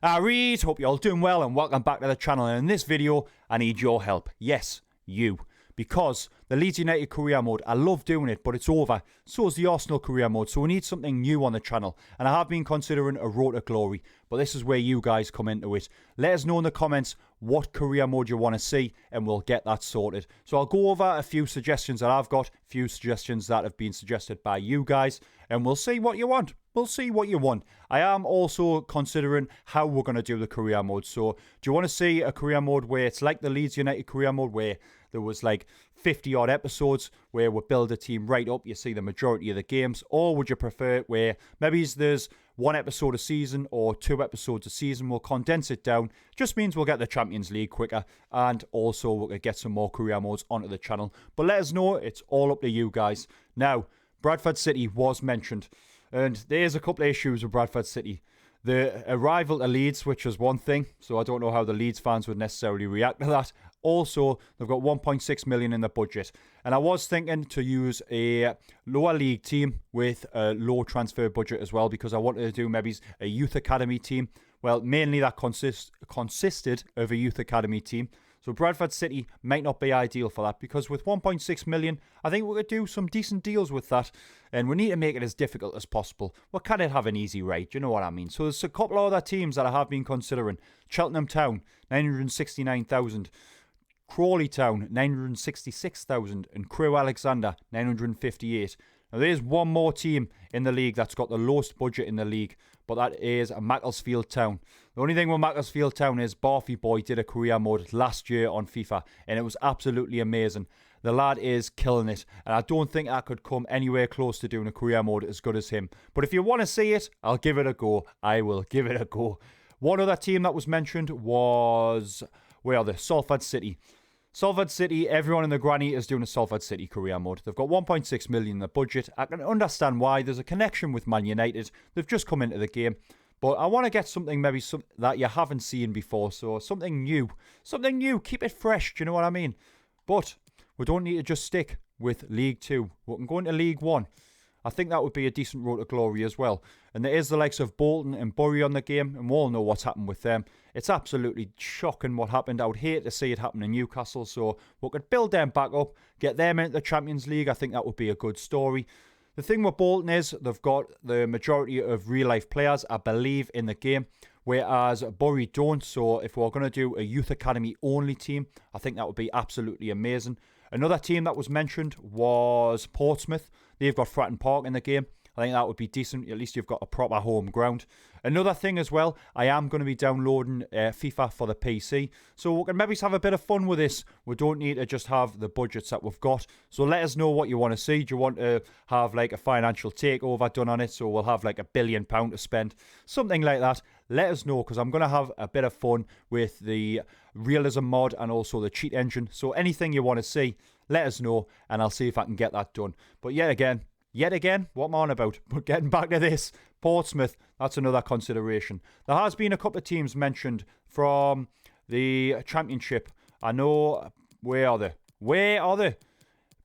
Alright, hope you're all doing well and welcome back to the channel. And in this video, I need your help. Yes, you. Because the Leeds United career mode, I love doing it, but it's over. So is the Arsenal career mode, so we need something new on the channel. And I have been considering a Road to Glory, but this is where you guys come into it. Let us know in the comments what career mode you want to see, and we'll get that sorted. So I'll go over a few suggestions that I've got, a few suggestions that have been suggested by you guys, and we'll see what you want. We'll see what you want. I am also considering how we're going to do the career mode. So do you want to see a career mode where it's like the Leeds United career mode where there was like 50 odd episodes where we build a team right up, you see the majority of the games? Or would you prefer it where maybe there's one episode a season or 2 episodes a season? We'll condense it down. Just means we'll get the Champions League quicker, and also we'll get some more career modes onto the channel. But let us know. It's all up to you guys. Now, Bradford City was mentioned. And there's a couple of issues with Bradford City. The arrival to Leeds, which is one thing, so I don't know how the Leeds fans would necessarily react to that. Also, they've got 1.6 million in the budget. And I was thinking to use a lower league team with a low transfer budget as well, because I wanted to do maybe a youth academy team. Well, mainly that consisted of a youth academy team. So Bradford City might not be ideal for that, because with 1.6 million, I think we could do some decent deals with that. And we need to make it as difficult as possible. We can't have an easy ride, you know what I mean? So there's a couple of other teams that I have been considering. Cheltenham Town, 969,000. Crawley Town, 966,000. And Crewe Alexander, 958. Now there's one more team in the league that's got the lowest budget in the league, but that is Macclesfield Town. The only thing with Macclesfield Town is Barfy Boy did a career mode last year on FIFA, and it was absolutely amazing. The lad is killing it, and I don't think I could come anywhere close to doing a career mode as good as him. But if you want to see it, I'll give it a go. I will give it a go. One other team that was mentioned was, where are they? Salford City. Salford City, everyone in the granny is doing a Salford City career mode. They've got 1.6 million in the budget. I can understand why. There's a connection with Man United. They've just come into the game. But I want to get something maybe that you haven't seen before. So something new. Something new. Keep it fresh. Do you know what I mean? But we don't need to just stick with League 2. We can go into League 1. I think that would be a decent road to glory as well. And there is the likes of Bolton and Bury on the game, and we all know what's happened with them. It's absolutely shocking what happened. I would hate to see it happen in Newcastle, so we could build them back up, get them into the Champions League. I think that would be a good story. The thing with Bolton is they've got the majority of real-life players, I believe, in the game, whereas Bury don't. So if we're going to do a youth academy only team, I think that would be absolutely amazing. Another team that was mentioned was Portsmouth. They've got Fratton Park in the game. I think that would be decent. At least you've got a proper home ground. Another thing as well, I am going to be downloading FIFA for the PC. So we can maybe have a bit of fun with this. We don't need to just have the budgets that we've got. So let us know what you want to see. Do you want to have like a financial takeover done on it? So we'll have like £1 billion to spend. Something like that. Let us know, because I'm going to have a bit of fun with the realism mod and also the cheat engine. So anything you want to see, let us know, and I'll see if I can get that done. But yet again, what am I on about? But getting back to this, Portsmouth, that's another consideration. There has been a couple of teams mentioned from the Championship. I know, where are they?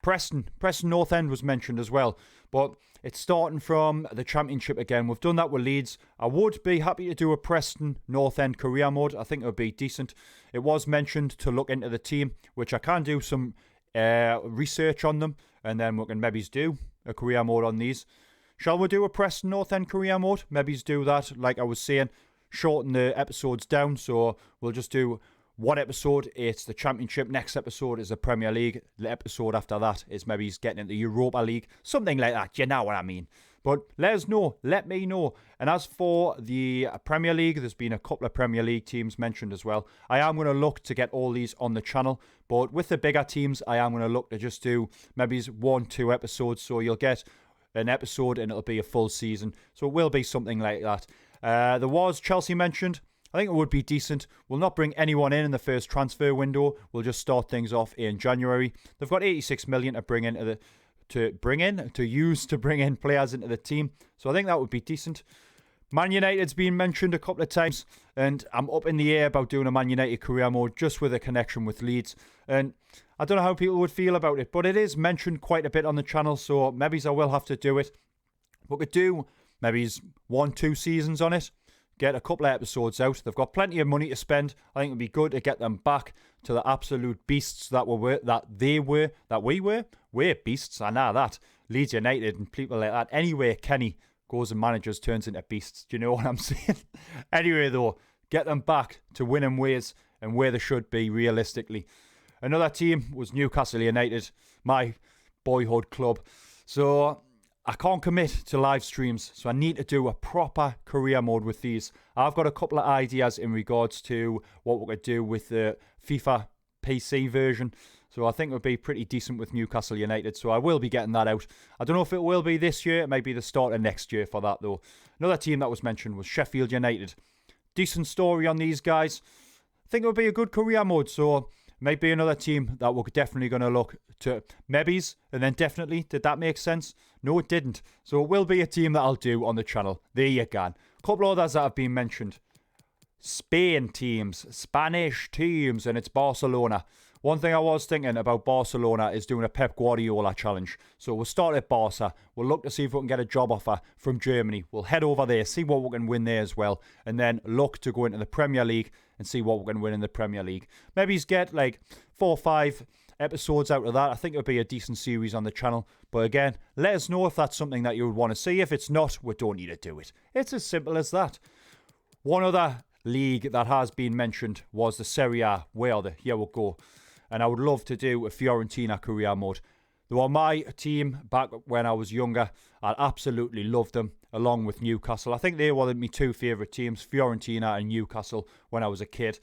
Preston North End was mentioned as well. But it's starting from the Championship again. We've done that with Leeds. I would be happy to do a Preston North End career mode. I think it would be decent. It was mentioned to look into the team, which I can do some research on them, and then we can maybe do a career mode on these. Shall we do a Preston North End career mode? Maybe do that, like I was saying, shorten the episodes down, so we'll just do one episode, it's the Championship, next episode is the Premier League, the episode after that is maybe he's getting into the Europa League, something like that, you know what I mean. But let us know, let me know. And as for the Premier League, there's been a couple of Premier League teams mentioned as well. I am going to look to get all these on the channel, but with the bigger teams, I am going to look to just do maybe 1-2 episodes, so you'll get an episode and it'll be a full season. So it will be something like that. There was Chelsea mentioned. I think it would be decent. We'll not bring anyone in the first transfer window. We'll just start things off in January. They've got 86 million to bring into to bring in players into the team. So I think that would be decent. Man United's been mentioned a couple of times, and I'm up in the air about doing a Man United career mode just with a connection with Leeds. And I don't know how people would feel about it, but it is mentioned quite a bit on the channel, so maybe I will have to do it. We could do maybe 1-2 seasons on it. get a couple of episodes out. They've got plenty of money to spend. I think it'd be good to get them back to the absolute beasts that we were. We're beasts, I know that. Leeds United and people like that. Anyway, Kenny goes and managers, turns into beasts. Do you know what I'm saying? Anyway, though, get them back to winning ways and where they should be realistically. Another team was Newcastle United, my boyhood club. So I can't commit to live streams, so I need to do a proper career mode with these. I've got a couple of ideas in regards to what we're going to do with the FIFA PC version. So I think it would be pretty decent with Newcastle United. So I will be getting that out. I don't know if it will be this year. It may be the start of next year for that, though. Another team that was mentioned was Sheffield United. Decent story on these guys. I think it would be a good career mode. So maybe another team that we're definitely going to look to. Maybes and then definitely. Did that make sense? No, it didn't. So it will be a team that I'll do on the channel. There you go. A couple others that have been mentioned. Spain teams. Spanish teams. And it's Barcelona. One thing I was thinking about Barcelona is doing a Pep Guardiola challenge. So we'll start at Barca. We'll look to see if we can get a job offer from Germany. We'll head over there, see what we can win there as well. And then look to go into the Premier League and see what we can win in the Premier League. Maybe get like 4 or 5 episodes out of that. I think it would be a decent series on the channel. But again, let us know if that's something that you would want to see. If it's not, we don't need to do it. It's as simple as that. One other league that has been mentioned was the Serie A. Where are they? Here we go. And I would love to do a Fiorentina career mode. They were my team back when I was younger. I absolutely loved them, along with Newcastle. I think they were my 2 favourite teams, Fiorentina and Newcastle, when I was a kid.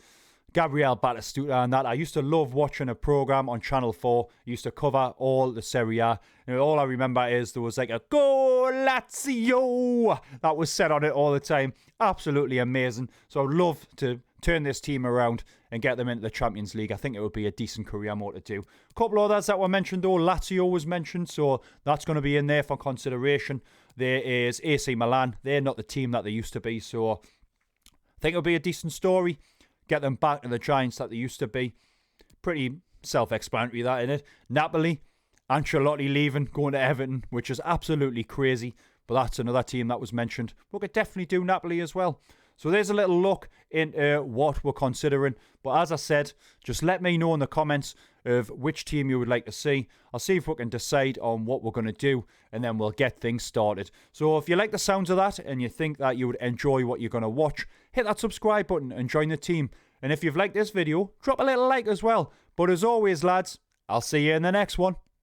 Gabriel Batistuta and that. I used to love watching a programme on Channel 4. I used to cover all the Serie A. And all I remember is there was like a Go Lazio that was said on it all the time. Absolutely amazing. So I'd love to turn this team around and get them into the Champions League. I think it would be a decent career mode to do. A couple others that were mentioned though. Lazio was mentioned, so that's going to be in there for consideration. There is AC Milan. They're not the team that they used to be, so I think it'll be a decent story. Get them back to the giants that they used to be. Pretty self-explanatory that, isn't it? Napoli, Ancelotti leaving, going to Everton, which is absolutely crazy. But that's another team that was mentioned. We could definitely do Napoli as well. So there's a little look into what we're considering. But as I said, just let me know in the comments of which team you would like to see. I'll see if we can decide on what we're going to do, and then we'll get things started. So if you like the sounds of that and you think that you would enjoy what you're going to watch, hit that subscribe button and join the team. And if you've liked this video, drop a little like as well. But as always, lads, I'll see you in the next one.